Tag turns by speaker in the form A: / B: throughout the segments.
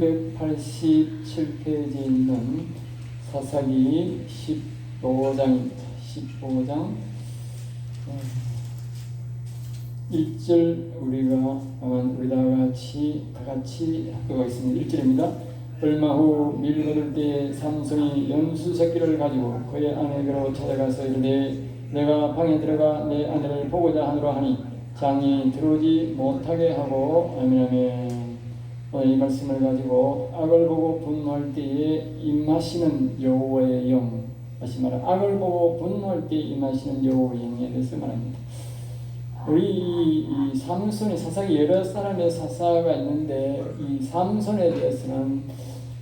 A: 287페이지에 있는 사사기 15장입니다. 15장 1절 우리가 다 같이 합격하겠습니다. 1절입니다. 얼마 후 밀 거둘 때에 삼손이 연수 새끼를 가지고 그의 아내에게로 찾아가서 이르되 내가 방에 들어가 내 아내를 보고자 하노라 하니 장이 들어오지 못하게 하고 아멘. 오늘 이 말씀을 가지고 악을 보고 분노할 때에 임하시는 여호와의 영, 다시 말해 악을 보고 분노할 때에 임하시는 여호와의 영에 대해서 말합니다. 우리 이 삼손이 사사기 여러 사람의 사사가 있는데 이 삼손에 대해서는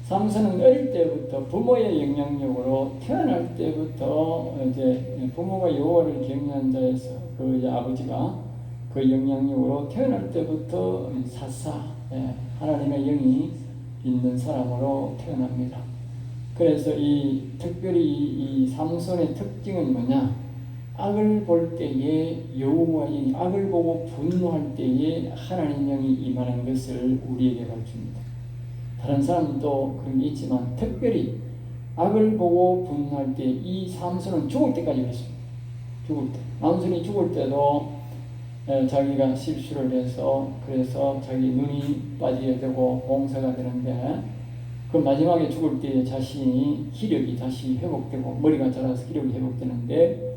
A: 삼손은 어릴 때부터 부모의 영향력으로 태어날 때부터 이제 부모가 여호와를 경외한 자에서 그 이제 아버지가 그 영향력으로 태어날 때부터 사사 하나님의 영이 있는 사람으로 태어납니다. 그래서 이 특별히 이 삼손의 특징은 뭐냐? 악을 볼 때에 여호와 영이 악을 보고 분노할 때에 하나님 영이 임하는 것을 우리에게 가르칩니다. 다른 사람도 그런 게 있지만 특별히 악을 보고 분노할 때 이 삼손은 죽을 때까지 그랬습니다. 죽을 때. 삼손이 죽을 때도 자기가 실수를 해서 그래서 자기 눈이 빠지게 되고 봉사가 되는데 그 마지막에 죽을 때 자신이 기력이 다시 회복되고 머리가 자라서 기력이 회복되는데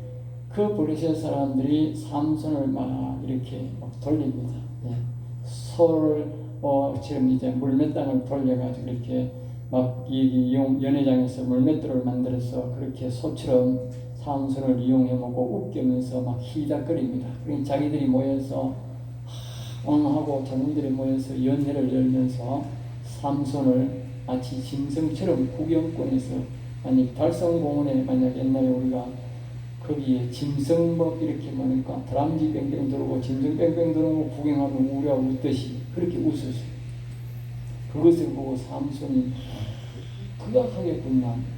A: 그 브레셋 사람들이 삼손을 막 이렇게 막 돌립니다. 소를 지금 이제 물맷단을 돌려가지고 이렇게 막 이 연회장에서 물맷돌을 만들어서 그렇게 소처럼 삼손을 이용해 먹고 웃기면서 막 희닥거립니다. 그러니 자기들이 모여서 왕하고 장군들이 모여서 연회를 열면서 삼손을 마치 짐승처럼 구경권에서 만약 달성공원에 만약 옛날에 우리가 거기에 짐승복 이렇게 뭐니까 다람쥐 뺑뺑 돌고 짐승 뺑뺑 도는 거 구경하면 우리가 웃듯이 그렇게 웃었어요. 그것을 보고 삼손이 극악하게 분노합니다.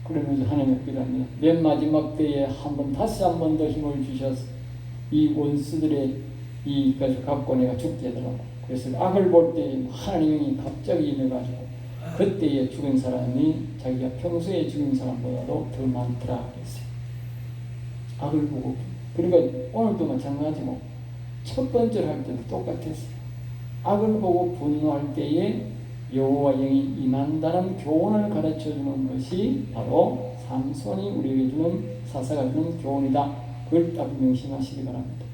A: 그러면서 하나님을 기도합니다. 맨 마지막 때에 다시 한 번 더 힘을 주셔서 이 원수들의 이까지 갖고 내가 죽게 하더라고. 그래서 악을 볼 때 하나님이 갑자기 임해가지고 그때에 죽은 사람이 자기가 평소에 죽은 사람보다도 더 많더라 그랬어요. 악을 보고. 그러니까 오늘도 마찬가지고 첫 번째로 할 때도 똑같았어요. 악을 보고 분노할 때에 여호와 영이 임한다는 교훈을 가르쳐주는 것이 바로 삼손이 우리에게 주는 사사가 주는 교훈이다. 그걸 딱 명심하시기 바랍니다.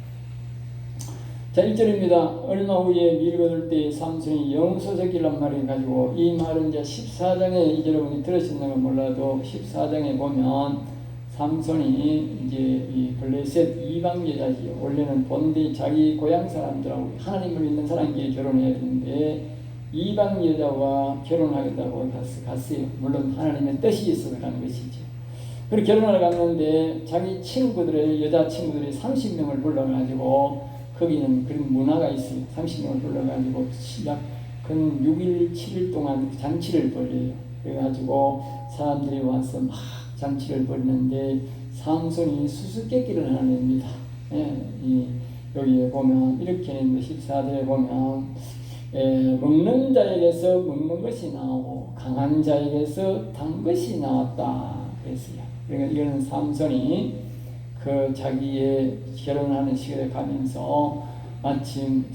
A: 자, 1절입니다. 얼마 후에 밀 거둘 때 삼손이 영수새끼란 말을 가지고 이 말은 이제 14장에 이제 여러분이 들으셨는 건 몰라도 14장에 보면 삼손이 이제 이 블레셋 이방 여자지요. 원래는 본디 자기 고향 사람들하고 하나님을 믿는 사람끼리 결혼해야 되는데 이방 여자와 결혼하겠다고 갔어요. 물론 하나님의 뜻이 있어서 간 것이죠. 그리고 결혼하러 갔는데 자기 친구들의 여자 친구들이 30명을 불러가지고 거기는 그런 문화가 있어요. 30명을 불러가지고 약 근 6일 7일 동안 잔치를 벌여요. 그래가지고 사람들이 와서 막 잔치를 벌이는데 삼손이 수수께끼를 하나 냅니다. 여기에 보면 이렇게 냅니다. 14절에 보면 먹는 자에게서 먹는 것이 나오고 강한 자에게서 단 것이 나왔다 그랬어요. 그러니까 이거는 삼손이 그 자기의 결혼하는 시기에 가면서 마침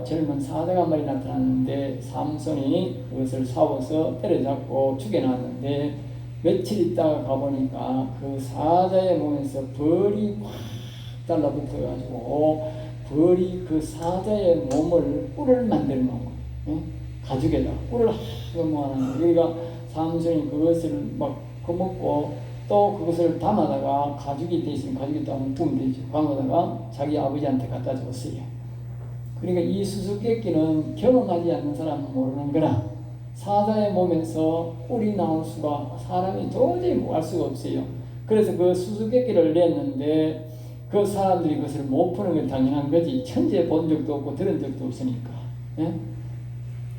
A: 젊은 사자가 한 마리 나타났는데 삼손이 그것을 사워서 때려잡고 죽여놨는데 며칠 있다가 가보니까 그 사자의 몸에서 벌이 확 달라붙어가지고 벌이 그 사자의 몸을 꿀을 만들어 놓은 거예요. 가죽에다 꿀을 하고 모아놓은 거예요. 그러니까 삼손이 그것을 막 퍼먹고 또 그것을 담아다가 가죽이 돼 있으면 가죽이 또 묶으면 되죠. 감아다가 자기 아버지한테 갖다 줬어요. 그러니까 이 수수께끼는 경험하지 않는 사람은 모르는 거라 사자의 몸에서 꿀이 나올 수가 사람이 도저히 알 수가 없어요. 그래서 그 수수께끼를 냈는데 그 사람들이 그것을 못 푸는 건 당연한 거지. 천재 본 적도 없고 들은 적도 없으니까.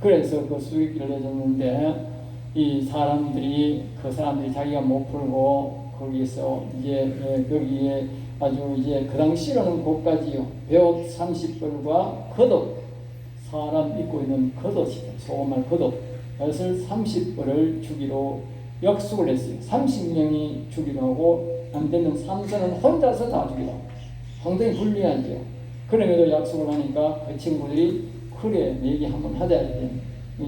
A: 그래서 그 수수께끼를 내줬는데 이 사람들이 자기가 못 풀고 거기서 이제 거기에 아주 이제 그 당시로는 고까지요. 배옷 30벌과 겉옷 사람 입고 있는 겉옷이죠. 소말 겉옷 그것을 30벌을 주기로 약속을 했어요. 30명이 주기로 하고 안 되면 삼손은 혼자서 다 주기로 하고 상당히 불리하죠. 그럼에도 약속을 하니까 그 친구들이 그래 내기 한번 하자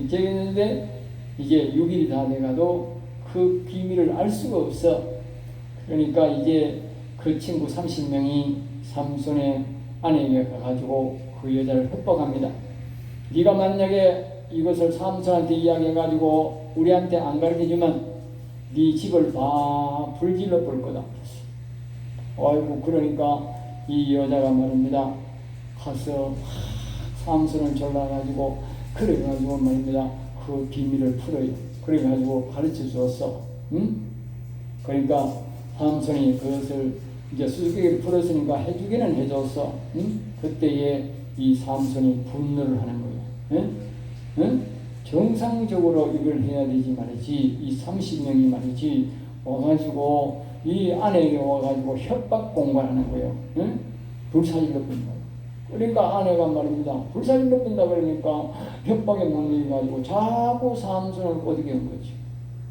A: 이제 했는데 이게 6일이 다 돼가도 그 비밀을 알 수가 없어. 그러니까 이제 그 친구 30명이 삼손의 아내에게 가가지고 그 여자를 협박합니다. 네가 만약에 이것을 삼손한테 이야기해가지고 우리한테 안 가르쳐주면 네 집을 다 불질러 볼 거다. 아이고 그러니까 이 여자가 말입니다. 가서 삼손을 졸라가지고 그래가지고 말입니다. 그 비밀을 풀어요. 그래가지고 가르쳐 주었어. 응? 그러니까 삼손이 그것을 이제 수수께끼를 풀었으니까 해주기는 해줬어. 응? 그때에 이 삼손이 분노를 하는 거예요. 응? 응? 정상적으로 이걸 해야 되지 말이지. 이 30명이 말이지 와가지고 이 아내에게 와가지고 협박 공갈하는 거예요. 응? 불사질러 뿐다. 그러니까 아내가 말입니다. 불사질러 뿐다 그러니까 협박에 못 이겨가지고 자꾸 삼손을 꼬드게 한 거지.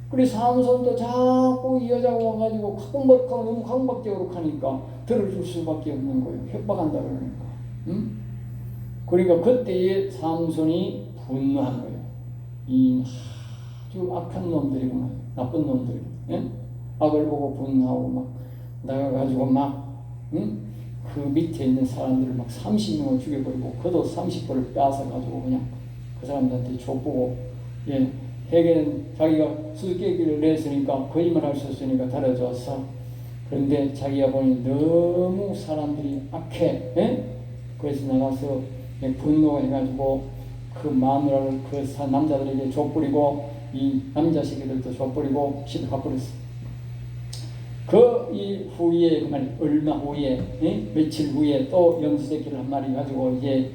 A: 그래 삼손도 자꾸 이 여자가 와가지고 강박하고 너무 강박적으로 하니까 들어줄 수밖에 없는 거예요. 협박한다 그러니까. 응? 그러니까 그때에 삼손이 분노한 거예요. 이 아주 악한 놈들이구나. 나쁜 놈들이. 예? 악을 보고 분노하고 막 나가가지고 막 응? 그 밑에 있는 사람들을 막 30명을 죽여버리고 그도 30벌을 뺏어가지고 그냥 그 사람들한테 족보고 예. 해결은 자기가 수수께끼를 냈으니까 거짓말 할 수 없으니까 달아줬어. 그런데 자기가 보니 너무 사람들이 악해. 예? 그래서 나가서 분노해가지고 그 마누라를 그 남자들에게 족부리고 이 남자 새끼들도 족부리고 집에 가버렸어. 그 이후에 그만 얼마 후에 며칠 후에 또 염소새끼를 한 마리 가지고 이제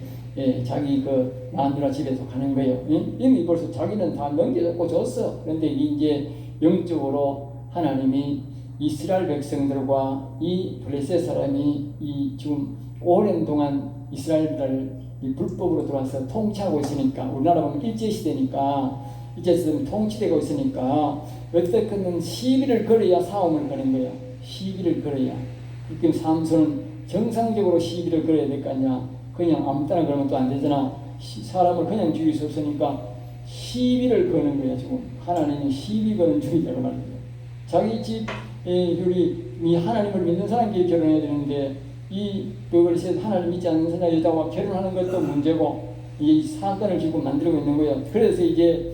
A: 자기 그 마누라 집에서 가는 거예요. 이미 벌써 자기는 다 넘겨줬고 줬어. 그런데 이제 영적으로 하나님이 이스라엘 백성들과 이 블레셋 사람이 이 지금 오랜 동안 이스라엘을 불법으로 들어와서 통치하고 있으니까 우리나라 보면 일제시대니까 일제시대 통치되고 있으니까 어떻게든 시비를 걸어야 싸움을 거는 거야. 시비를 걸어야. 그렇게 삼손은 정상적으로 시비를 걸어야 될 거 아니야. 그냥 아무 때나 그러면 또 안 되잖아. 사람을 그냥 죽일 수 없으니까 시비를 거는 거야. 지금 하나님이 시비 거는 주의자로 말이야. 자기 집 우리 하나님을 믿는 사람끼리 결혼해야 되는데 이 그것을 하나님 믿지 않는 사람 여자와 결혼하는 것도 문제고 이 사건을 지금 만들고 있는 거예요. 그래서 이제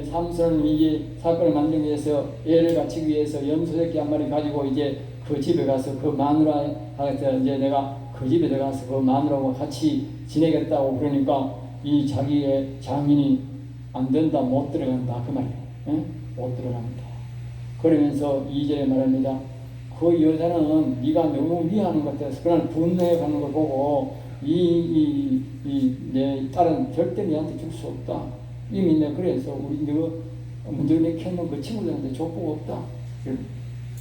A: 삼손은 이게 사건을 만들기 위해서 애를 갖추기 위해서 염소새끼 한 마리 가지고 이제 그 집에 가서 그 마누라한테 이제 내가 그 집에 들어가서 그 마누라와 같이 지내겠다고 그러니까 이 자기의 장인이 안 된다 못 들어간다 그 말이에요. 못 들어갑니다. 그러면서 2절에 말합니다. 그 여자는 네가 너무 미워하는 것 같아서 그날 분노해 가는 걸 보고 내 딸은 절대 너한테 줄 수 없다. 이미 내가 그래서 우리 너 먼저 내켰는 그 친구들한테 족보가 없다.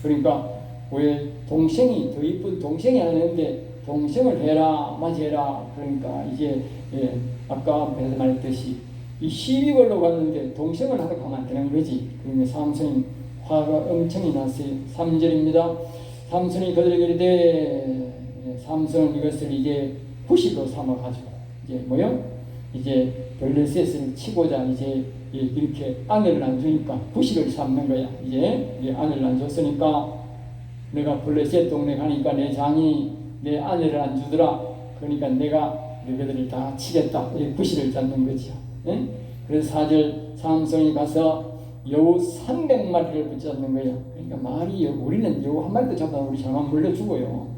A: 그러니까 왜 동생이 더 이쁜 동생이 하는데 동생을 해라 맞이해라. 그러니까 이제 아까 앞에서 말했듯이 이 시비걸로 갔는데 동생을 하러 가면 안 되는 거지. 그러니까 삼손이 화가 엄청이 났어요. 3절입니다. 삼손이 그들에게 이르되 삼손은 이것을 이제 구실로 삼아가지고 이제 뭐요? 이제 블레셋을 치고자 이제 이렇게 아내를 안 주니까 구실을 삼는 거야. 이제 아내를 안 줬으니까 내가 블레셋 동네 가니까 내 장이 내 아내를 안 주더라. 그러니까 내가 너희들을 다 치겠다. 구실을 잡는 거죠. 예? 그래서 4절 삼손이 가서 여우 300마리를 붙잡는 거예요. 그러니까 말이 우리는 여우 한 마리도 잡아도 우리 잘만 물려 죽어요.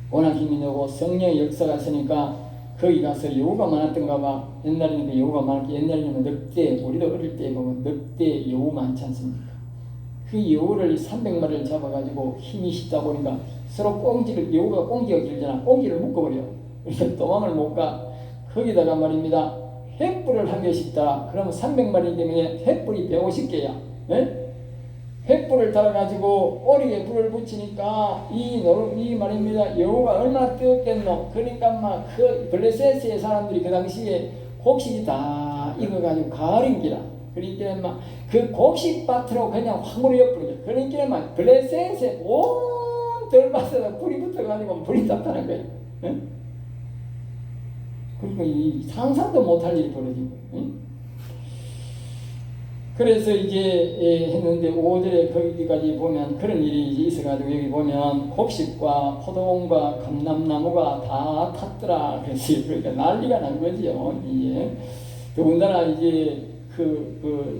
A: 워낙 힘이 나고 성령의 역사가 있으니까 거기 가서 여우가 많았던가 봐. 옛날에는 여우가 많았기 옛날에는 늑대 우리도 어릴 때 보면 늑대 여우 많지 않습니까? 그 여우를 300마리를 잡아가지고 힘이 쉽다 보니까 서로 꽁지를 여우가 꽁지가 길잖아. 꽁지를 묶어버려. 그러니까 도망을 못 가. 거기다가 말입니다. 횃불을 하기 쉽다. 그러면 300마리 때문에 횃불이 150개야. 네? 횃불을 달아가지고 오리에 불을 붙이니까 이 말입니다. 여우가 얼마나 뜨겁겠노. 그러니까 막 그 블레셋의 사람들이 그 당시에 곡식이 다 이거 가지고 가을인기라. 그러니까 막 그 곡식밭으로 그냥 화물이 엎어져. 그러니까 막 블레셋에 온 들밭에다 불이 붙어가지고 불이 탔다는 거예요. 응? 그리고 이 상상도 못할 일이 벌어진 거예요. 응? 그래서 이제 했는데 5절에 거기까지 보면 그런 일이 있어가지고 여기 보면 곡식과 포도원과 감람나무가 다 탔더라. 그래서 그러니까 난리가 난 거죠. 이게 더군다나 이제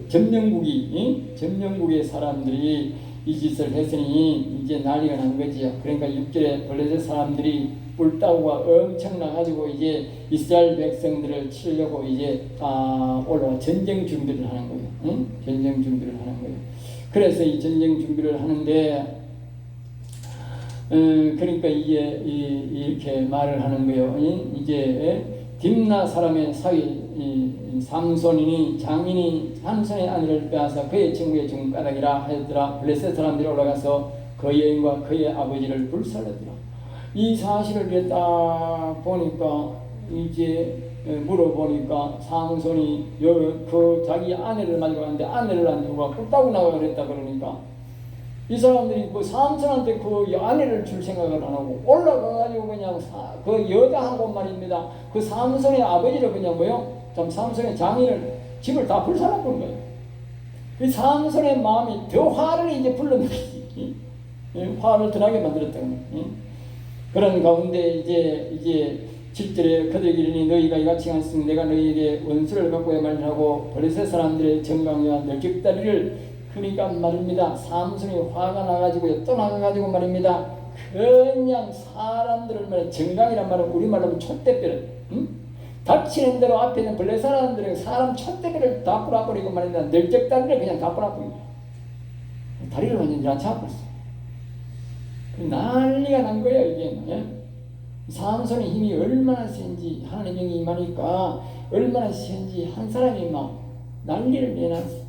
A: 점령국의 사람들이 이 짓을 했으니 이제 난리가 난 거지요. 그러니까 6절에 블레셋 사람들이 뿔따구가 엄청 나가지고 이제 이스라엘 백성들을 치려고 이제 올라와 전쟁 준비를 하는 거예요. 응? 전쟁 준비를 하는 거예요. 그래서 이 전쟁 준비를 하는데 그러니까 이게 이렇게 말을 하는 거예요. 이제 딥나 사람의 사위 삼손이니 장인이 삼손의 아내를 빼앗아 그의 친구의 중가닥이라 하였더라. 블레셋 사람들이 올라가서 그 여인과 그의 아버지를 불살랐더라. 이 사실을 이제 딱 보니까 이제 물어보니까 삼손이 그 자기 아내를 만지고 갔는데 아내를 안 주고 꿀따고 나가 그랬다. 그러니까 이 사람들이 그 삼손한테 그 아내를 줄 생각을 안 하고 올라가가지고 그냥 그 여자하고 말입니다. 그 삼손의 아버지를 그냥 뭐요? 참 삼손의 장인을 집을 다 불살라버린 거예요. 그 삼손의 마음이 더 화를 이제 불러넣기, 화를 더 나게 만들었다는 거예요. 그런 가운데 이제 7절에 그들에게 이르니 너희가 이같이 하였으니 내가 너희에게 원수를 갖고야말을 하고 블레셋 사람들의 정강이와 널찍다리를 그러니까 말입니다. 삼손이 화가 나가지고 또 나가가지고 말입니다. 그냥 사람들을 말해 정강이란 말은 우리말로 하면 촛대뼈를 닥치는 대로 앞에 있는 블레셋 사람들은 사람 촛대뼈를 다 뿌라버리고 말입니다. 널찍다리를 그냥 다 뿌라버립니다. 다리를 완전히 다 잡았어. 난리가 난 거야 이게. 삼손의 힘이 얼마나 센지 하나님의 영이 임하니까 얼마나 센지 한 사람이 막 난리를 내놨어.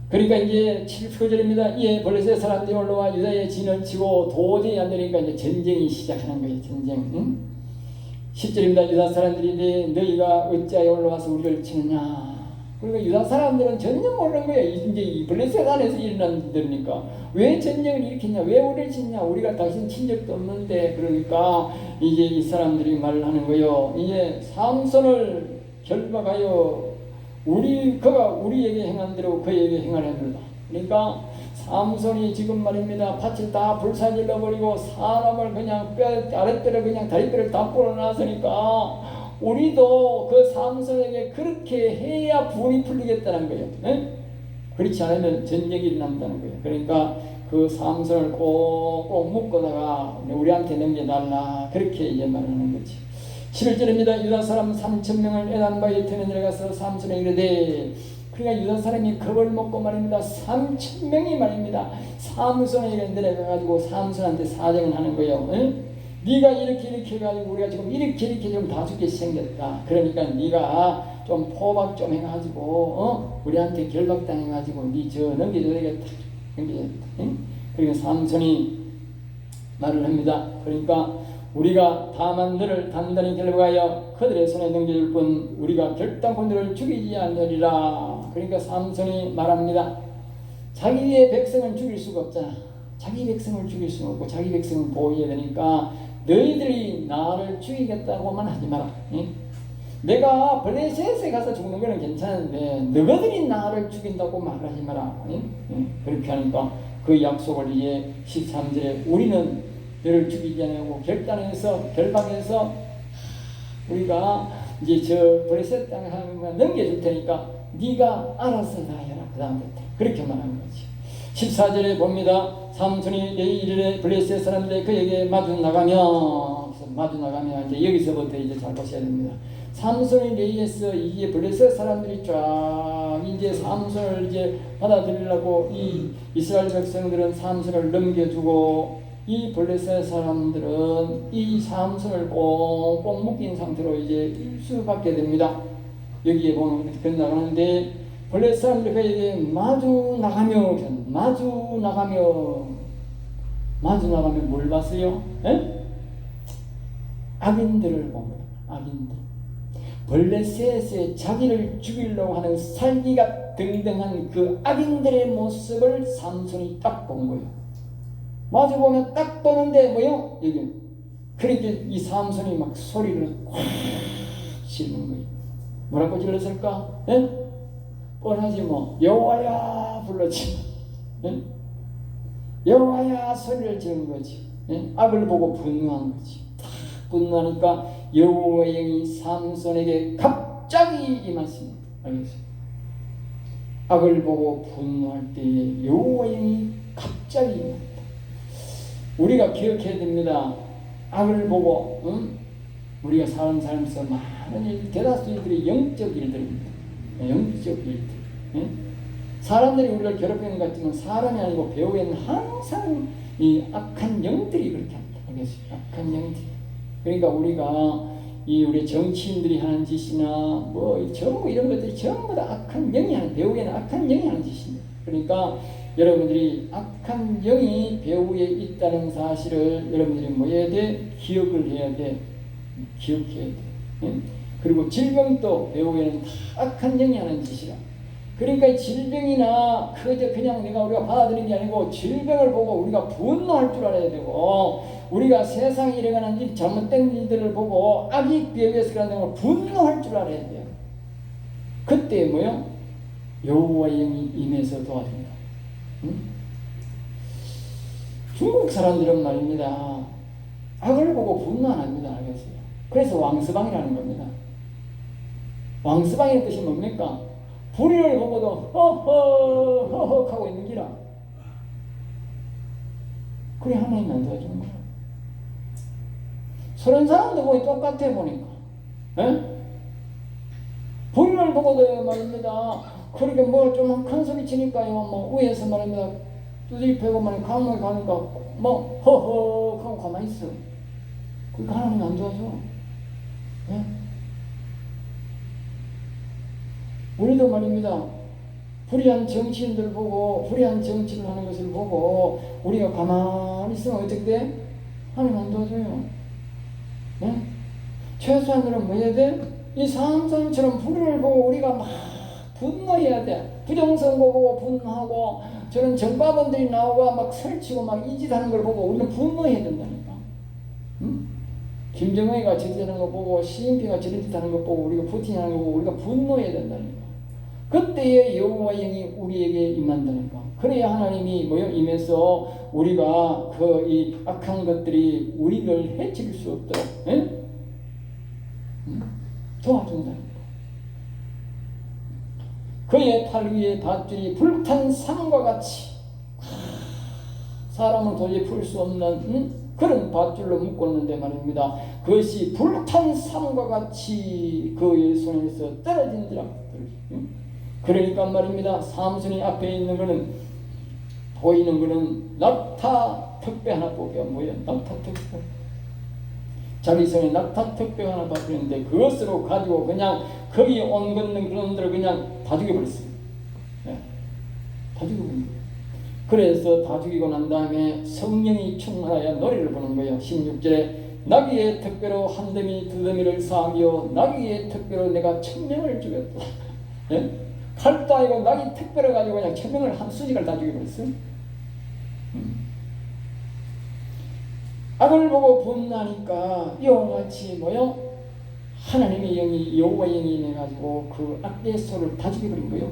A: 그러니까 이제 7절입니다. 이에 블레셋 사람들이 올라와 유다의 진을 치고 도저히 안 되니까 이제 전쟁이 시작하는 거예요. 전쟁. 10절입니다. 유다 사람들이 너희가 어찌하여 올라와서 우리를 치느냐. 그러니까 유다 사람들은 전혀 모르는 거예요. 이제 이 블레셋 안에서 일어난 일들이니까 왜 전쟁을 일으켰냐, 왜 우리를 치냐, 우리가 당신 친 적도 없는데. 그러니까 이제 이 사람들이 말을 하는 거예요. 이제 삼손을 결박하여 그가 우리에게 행한 대로 그에게 행하려 합니다. 그러니까 삼손이 지금 말입니다. 밭을 다 불사질러 버리고 사람을 그냥 아랫배를 그냥 다리뼈를 다 뽑아놨으니까 우리도 그 삼손에게 그렇게 해야 분이 풀리겠다는 거예요. 네? 그렇지 않으면 전쟁이 일어난다는 거예요. 그러니까 그 삼손을 꼭꼭 묶어다가 우리한테 넘겨달라. 그렇게 이제 말하는 거지. 11절입니다. 유다 사람 3,000명을 에단 바위에 터에 내려가서 삼손에게 이르되, 그러니까 유다 사람이 겁을 먹고 말입니다. 3,000명이 말입니다. 삼손에게 내려가가지고 삼손한테 사정을 하는 거예요. 네가 이렇게 해가지고 우리가 지금 이렇게 좀 다 죽게 생겼다. 그러니까 네가 좀 포박 좀 해가지고 우리한테 결박당해가지고 네 저 넘겨줘야 되겠다. 그러니까 삼손이 말을 합니다. 그러니까 우리가 다만 너를 단단히 결박하여 그들의 손에 넘겨줄 뿐 우리가 결단코 너를 죽이지 않으리라. 그러니까 삼손이 말합니다. 자기의 백성을 죽일 수가 없잖아. 자기 백성을 죽일 수는 없고 자기 백성을 보호해야 되니까 너희들이 나를 죽이겠다고만 하지 마라. 내가 블레셋에 가서 죽는 거는 괜찮은데 너희들이 나를 죽인다고 말하지 마라. 그렇게 하니까 그 약속을 이제 13절에 우리는 너를 죽이지 않고 결박해서 우리가 이제 저 블레셋 땅에 넘겨줄 테니까 네가 알아서 다 해라. 그 다음부터 그렇게 말하는 거지. 14절에 봅니다. 삼손이 이르되 블레셋 사람들이 그에게 마주 나가면 이제 여기서부터 이제 잘 보셔야 됩니다. 삼손이 레이에서 이게 블레셋 사람들이 쫙 이제 삼손을 이제 받아들이려고 이 이스라엘 백성들은 삼손을 넘겨주고 이 블레셋 사람들은 이 삼손을 꽁꽁 묶인 상태로 이제 일수받게 됩니다. 여기에 보면 나가는데 블레셋 사람들이 그에게 마주 나가면 뭘 봤어요? 악인들을 본 거예요. 악인들. 블레셋의 자기를 죽이려고 하는 살기가 등등한 그 악인들의 모습을 삼손이 딱 본 거예요. 마주 보면 딱 보는데 뭐요? 여기. 그러니까 이 삼손이 막 소리를 확 지르는 거예요. 뭐라고 질렀을까? 예? 뻔하지 뭐. 여호와야 불렀지. 예? 여호와야 소리를 지르는 거지. 예? 악을 보고 분노한 거지. 분노하니까 여호와의 영이 삼손에게 갑자기 임하십니다. 알겠어요? 악을 보고 분노할 때에 여호와의 영이 갑자기 임합니다. 우리가 기억해야 됩니다. 악을 보고 우리가 사는 삶에서 많은 일, 대다수 일들이 영적 일들입니다. 영적 일들. 예? 사람들이 우리를 괴롭히는 것 같지만 사람이 아니고 배후에는 항상 이 악한 영들이 그렇게 합니다. 알겠어요? 악한 영들이. 그러니까 우리가 우리 정치인들이 하는 짓이나 뭐 전부 이런 것들이 전부 다 악한 영이 하는, 배후에는 악한 영이 하는 짓입니다. 그러니까 여러분들이 악한 영이 배후에 있다는 사실을 여러분들이 뭐 해야 돼? 기억을 해야 돼. 기억해야 돼. 예? 그리고 질병도 배후에는 다 악한 영이 하는 짓이라. 그러니까 질병이나 그냥 우리가 받아들이는 게 아니고 질병을 보고 우리가 분노할 줄 알아야 되고, 우리가 세상에 일어나는 일, 잘못된 일들을 보고 악이 배후에서 그러는 걸 분노할 줄 알아야 돼요. 그때 뭐요? 여호와의 영이 임해서 도와줍니다. 중국 사람들은 말입니다. 악을 보고 분노 안 합니다. 알겠어요? 그래서 왕서방이라는 겁니다. 왕서방의 뜻이 뭡니까? 불의를 보고도 허허 하고 있는 기라. 그래 하나님이 안 도와주는 거야. 서른 사람도 거의 똑같아 보니까. 에? 불의를 보고도 말입니다. 그렇게 뭐 좀 큰 소리 치니까요. 뭐 위에서 말입니다. 두드리 패고 말이 감옥에 가니까 뭐 허허 하고 가만히 있어. 그러니까 하나님이 안 도와줘. 에? 우리도 말입니다. 불의한 정치인들 보고 불의한 정치를 하는 것을 보고 우리가 가만히 있으면 어떻게 돼? 하나님 안 도와줘요. 네? 최소한으로 뭐 해야 돼? 이 삼손처럼 불의를 보고 우리가 막 분노해야 돼. 부정선거 보고 분노하고 저런 정파범들이 나오고 막 설치고 막 이 짓 하는 걸 보고 우리는 분노해야 된다니까. 응? 김정은이가 저짓하는 거 보고 시진핑이가 저런 짓 하는 거 보고 우리가 푸틴이 하는 거 보고 우리가 분노해야 된다니까. 그때에 여호와 영이 우리에게 임한다니까. 그래야 하나님이 뭐요? 임해서 우리가 이 악한 것들이 우리를 해칠 수 없도록 도와준다니까. 그의 팔 위에 밧줄이 불탄 상과 같이, 사람은 도저히 풀 수 없는 그런 밧줄로 묶었는데 말입니다. 그것이 불탄 상과 같이 그의 손에서 떨어진다라. 그러니까 말입니다. 삼손이 앞에 있는 거는, 보이는 거는 낙타 턱배 하나 뽑혀. 뭐야? 낙타 턱배. 자기 손에 낙타 턱배 하나 받았는데 그것으로 가지고 그냥 거기 온 걷는 그런들을 그냥 다 죽여버렸어요. 네. 다 죽여버린 거예요. 그래서 다 죽이고 난 다음에 성령이 충만하여 노래를 부르는 거예요. 16절에 나귀의 턱배로 한 더미 두 더미를 쌓으며 나귀의 턱배로 내가 1000명을 죽였다. 네? 칼도 아니고 나귀 턱배로 가지고 그냥 1000명을 한 수직을 다 죽여버렸어요. 악을 보고 분노하니까 이와 같이 뭐요? 하나님의 영이, 여호와의 영이 임해가지고 그 악의 소를 다 죽여버린 거예요.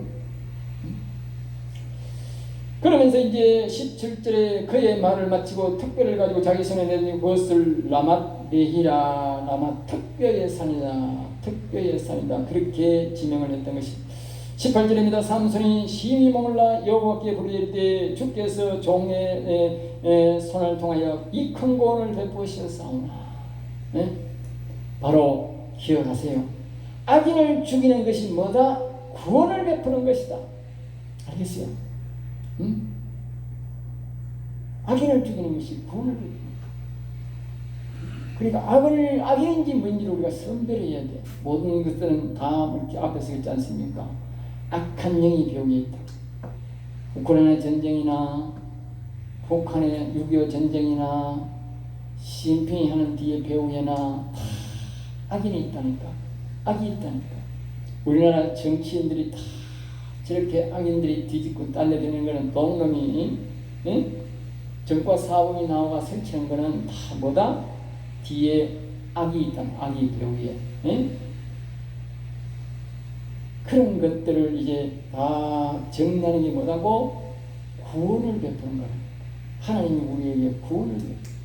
A: 그러면서 이제 17절에 그의 말을 마치고 턱뼈를 가지고 자기 손에 내더니 그것을 라맛레히라, 라마 턱뼈의 산이다, 턱뼈의 산이다, 그렇게 지명을 했던 것입니다. 18절입니다. 삼손이 심히 머물러 여호와께 부르짖을 때 주께서 종의 손을 통하여 이 큰 구원을 베푸셨사오나. 네? 바로 기억하세요. 악인을 죽이는 것이 뭐다? 구원을 베푸는 것이다. 알겠어요? 응? 악인을 죽이는 것이 구원을 베푸는 것이다. 그러니까 악인인지 뭔지를 우리가 선별해야 돼. 모든 것들은 다 이렇게 앞에서 있지 않습니까? 악한 영이 배후에 있다. 우크라이나 전쟁이나 북한의 6.25 전쟁이나 시진핑이 하는 뒤에 배후에나 다 악인이 있다니까. 악이 있다니까. 우리나라 정치인들이 다 저렇게 악인들이 뒤집고 딸려드는 거는 동놈이 정과 사범이 나와 설치한 거는 다 뭐다? 뒤에 악이 있다. 악이 배후에. 그런 것들을 이제 다 정리하는 게 뭐라고? 구원을 베푸는 거예요. 하나님이 우리에게 구원을 베푸는 거예요.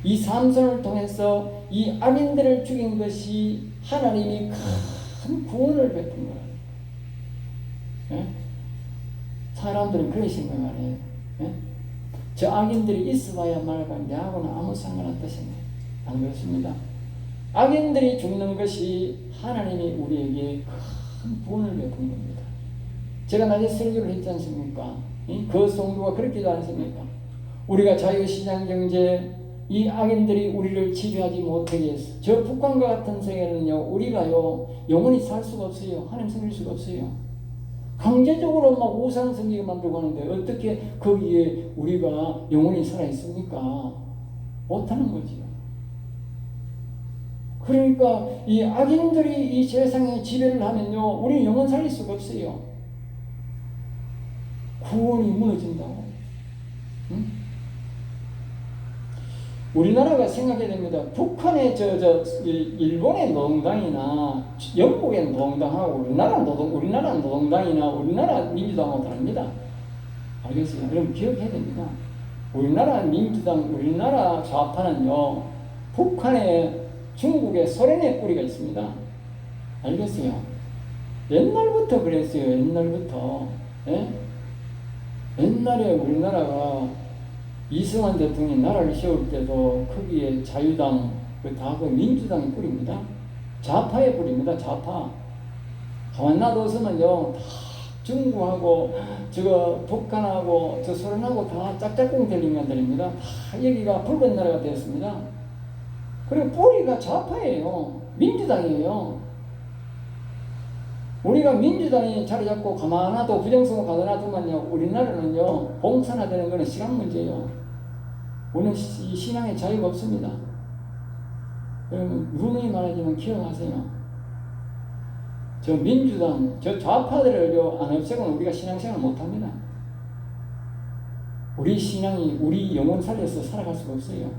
A: 이 삼손을 통해서 이 악인들을 죽인 것이 하나님이 큰 구원을 베푼 거예요. 예? 사람들은 그런 생각 안 해요. 예? 저 악인들이 있어봐야 말고 내하고는 아무 상관없다 생각 안 그렇습니다. 악인들이 죽는 것이 하나님이 우리에게 큰 구원을 베푼 겁니다. 제가 낮에 설교를 했지 않습니까? 그 성도가 그렇게도 않습니까? 우리가 자유시장경제 이 악인들이 우리를 지배하지 못하게 해서 저 북한과 같은 세계는요 우리가요 영원히 살 수가 없어요. 하나님 섬길 수가 없어요. 강제적으로 막 우상 섬기게 만들고 하는데 어떻게 거기에 우리가 영원히 살아있습니까? 못하는 거지요. 그러니까 이 악인들이 이 세상에 지배를 하면요 우리는 영원 살릴 수가 없어요. 구원이 무너진다고. 응? 우리나라가 생각해야 됩니다. 북한의 일본의 노동당이나 영국의 노동당하고 우리나라 노동당이나 우리나라 민주당하고 다릅니다. 알겠어요? 그럼 기억해야 됩니다. 우리나라 민주당, 우리나라 좌파는요, 북한의 중국의 소련의 뿌리가 있습니다. 알겠어요? 옛날부터 그랬어요. 옛날부터. 예? 옛날에 우리나라가 이승만 대통령이 나라를 세울 때도 거기에 자유당, 다 그 민주당의 뿌리입니다. 좌파의 뿌리입니다. 좌파. 가만 놔뒀으면요, 다 중국하고, 북한하고, 소련하고 다 짝짝꿍 될 인간들입니다. 다 여기가 붉은 나라가 되었습니다. 그리고 뿌리가 좌파예요. 민주당이에요. 우리가 민주당이 자리 잡고 가만하도 부정선거 가둬놔두면요, 우리나라는요, 봉산화되는 것은 시간 문제예요. 우리는 신앙의 자유가 없습니다. 여러분, 누누이 말하지만 기억하세요. 저 민주당, 저 좌파들을 안 없애고는 우리가 신앙생활을 못합니다. 우리 신앙이 우리 영혼 살려서 살아갈 수가 없어요.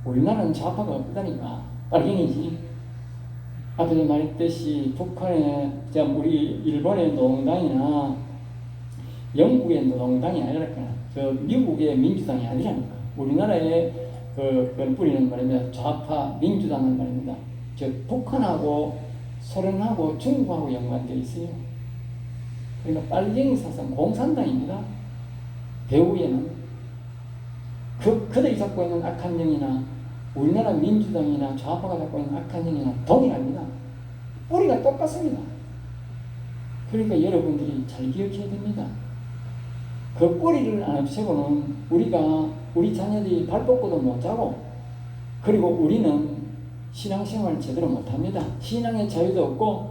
A: 우리나라는 좌파가 없다니까. 빨갱이지. 앞에서 말했듯이 북한의, 우리 일본의 노동당이나 영국의 노동당이 아니랄까. 저 미국의 민주당이 아니라니까. 우리나라의 그 뿌리는 말입니다. 좌파 민주당은 말입니다. 저 북한하고 소련하고 중국하고 연관되어 있어요. 그러니까 빨갱이 사상 공산당입니다. 배후에는 그들이 갖고 있는 악한 영이나 우리나라 민주당이나 좌파가 갖고 있는 악한 영이나 동일합니다. 뿌리가 똑같습니다. 그러니까 여러분들이 잘 기억해야 됩니다. 그 뿌리를 안 없애고는 우리 자녀들이 발 뻗고도 못하고, 그리고 우리는 신앙생활을 제대로 못합니다. 신앙의 자유도 없고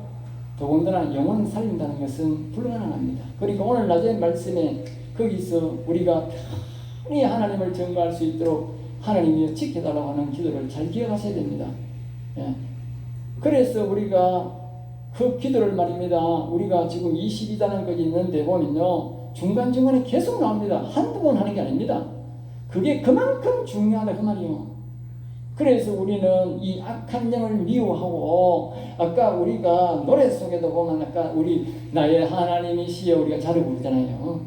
A: 더군다나 영혼을 살린다는 것은 불가능합니다. 그러니까 오늘 낮의 말씀에 거기서 우리가 편히 하나님을 증거할 수 있도록 하나님이 지켜달라고 하는 기도를 잘 기억하셔야 됩니다. 예. 그래서 우리가 그 기도를 말입니다. 우리가 지금 22단원까지 있는데 보면요, 중간중간에 계속 나옵니다. 한두 번 하는 게 아닙니다. 그게 그만큼 중요하다 그 말이에요. 그래서 우리는 이 악한 영을 미워하고, 아까 우리가 노래 속에도 보면 아까 우리 나의 하나님이시여 우리가 자주 부르잖아요.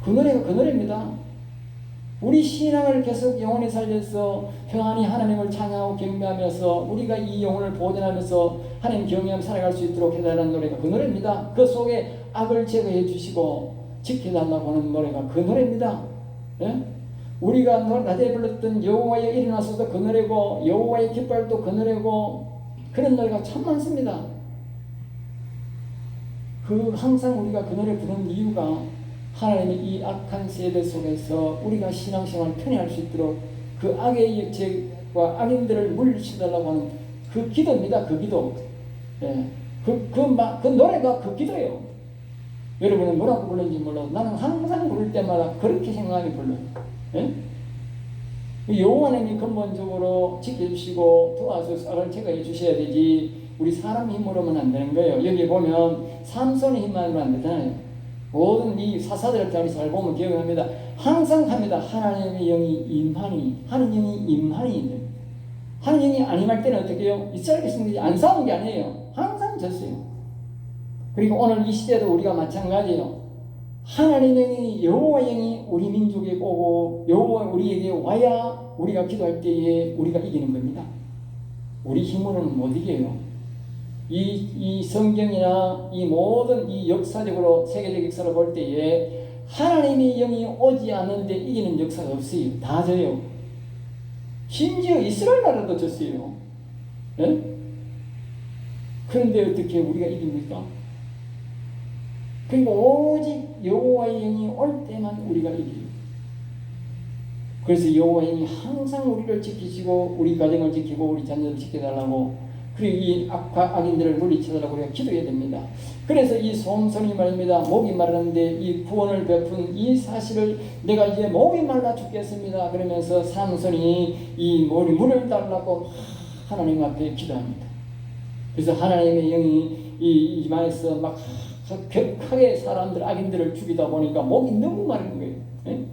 A: 그 노래가 그 노래입니다. 우리 신앙을 계속 영원히 살려서 평안히 하나님을 찬양하고 경배하면서 우리가 이 영혼을 보존하면서 하나님 경외하며 살아갈 수 있도록 해달라는 노래가 그 노래입니다. 그 속에 악을 제거해 주시고 지켜달라고 하는 노래가 그 노래입니다. 예? 우리가 낮에 불렀던 여호와여 일어나소서 그 노래고, 여호와의 깃발도 그 노래고, 그런 노래가 참 많습니다. 항상 우리가 그 노래 부르는 이유가 하나님의 이 악한 세대 속에서 우리가 신앙생활을 편히 할 수 있도록 그 악의 역책과 악인들을 물리치달라고 하는 그 기도입니다. 그 기도. 예. 그 노래가 그 기도예요. 여러분은 뭐라고 부르는지 몰라도 나는 항상 부를 때마다 그렇게 생각하며 불러요. 예? 여호와님이 근본적으로 지켜주시고 도와주셔서 악을 제거해 주셔야 되지 우리 사람 힘으로는 안 되는 거예요. 여기 보면 삼손의 힘만으로 안 되잖아요. 모든 이 사사들을 잘 보면 기억합니다. 항상 합니다. 하나님의 영이 임하니 하나님이 임하니 하나님이 안 임할 때는 어떻게 해요? 이스라엘 백성들이 안 싸운 게 아니에요. 항상 졌어요. 그리고 오늘 이 시대도 우리가 마찬가지예요. 하나님의 영이 여호와 영이 우리 민족에 오고 여호와 우리에게 와야 우리가 기도할 때에 우리가 이기는 겁니다. 우리 힘으로는 못 이겨요. 이 성경이나 이 모든 이 역사적으로 세계적 역사를 볼 때에 하나님의 영이 오지 않는데 이기는 역사가 없어요. 다 져요. 심지어 이스라엘 나라도 졌어요. 네? 그런데 어떻게 우리가 이깁니까? 그리고 오직 여호와의 영이 올 때만 우리가 이겨요. 그래서 여호와의 영이 항상 우리를 지키시고 우리 가정을 지키고 우리 자녀를 지켜달라고 그리고 이 악인들을 물리쳐달라고 우리가 기도해야 됩니다. 그래서 이 솜손이 말입니다. 목이 마르는데 이 구원을 베푼 이 사실을 내가 이제 목이 말라 죽겠습니다. 그러면서 삼손이 이 물을 달라고 하나님 앞에 기도합니다. 그래서 하나님의 영이 이 이마에서 막 격하게 사람들 악인들을 죽이다 보니까 목이 너무 마른 거예요. 네?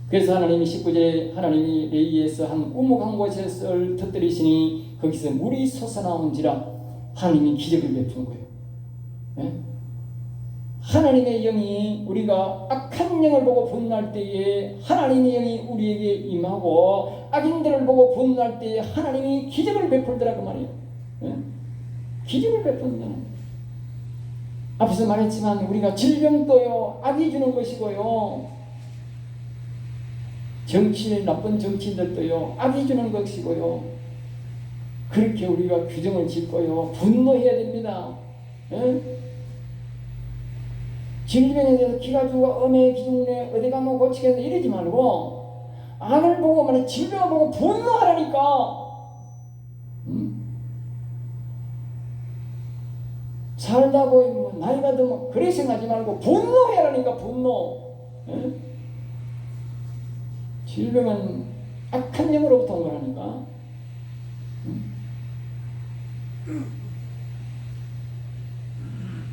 A: 그래서 하나님이 19절에 하나님이 레이에서 한 우묵 한 곳에서 터뜨리시니 거기서 물이 솟아나온지라 하나님이 기적을 베푼 거예요. 네? 하나님의 영이 우리가 악한 영을 보고 분노할 때에 하나님의 영이 우리에게 임하고 악인들을 보고 분노할 때에 하나님이 기적을 베풀더라고 말이에요. 네? 기적을 베푼다는 앞에서 말했지만 우리가 질병도요 악이 주는 것이고요 나쁜 정치인들도요 악이 주는 것이고요 그렇게 우리가 규정을 짓고요 분노해야 됩니다. 예? 질병에 대해서 기가 죽어 엄해 기중내 어디 가면 고치겠네 이러지 말고 악을 보고 말해 질병을 보고 분노하라니까. 살다 보이면 나이가 들면 그래 생각하지 말고 분노해라니까 분노. 예? 질병은 악한 영으로부터 온 거라니까.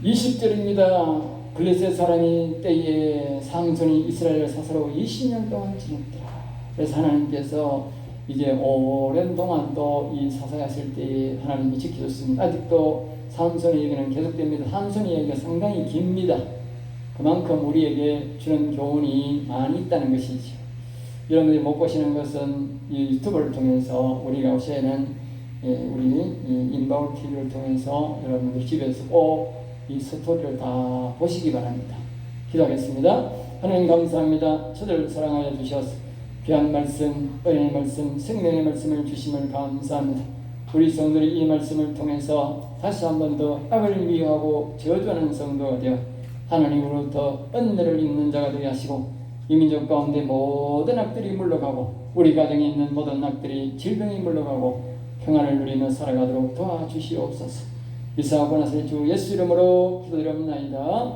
A: 20절입니다. 블레셋 사람이 때에 삼손이 이스라엘을 사사로 20년 동안 지냈더라. 그래서 하나님께서 이제 오랜 동안 또 이 사사였을 때에 하나님이 지켜줬습니다. 아직도 삼손의 얘기는 계속됩니다. 삼손의 얘기가 상당히 깁니다. 그만큼 우리에게 주는 교훈이 많이 있다는 것이죠. 여러분들이 못 보시는 것은 이 유튜브를 통해서 우리가 요새는 우리 인바울 TV를 통해서 여러분들 집에서 꼭 이 스토리를 다 보시기 바랍니다. 기도하겠습니다. 하나님 감사합니다. 저들을 사랑하여 주셔서 귀한 말씀, 은혜의 말씀, 생명의 말씀을 주심을 감사합니다. 우리 성도들이 이 말씀을 통해서 다시 한 번 더 악을 미워하고 저주하는 성도가 되어 하나님으로부터 은혜를 입는 자가 되게 하시고 이 민족 가운데 모든 악들이 물러가고 우리 가정에 있는 모든 악들이 질병이 물러가고 평안을 누리며 살아가도록 도와주시옵소서. 이사하고 나서 주 예수 이름으로 기도드립니다.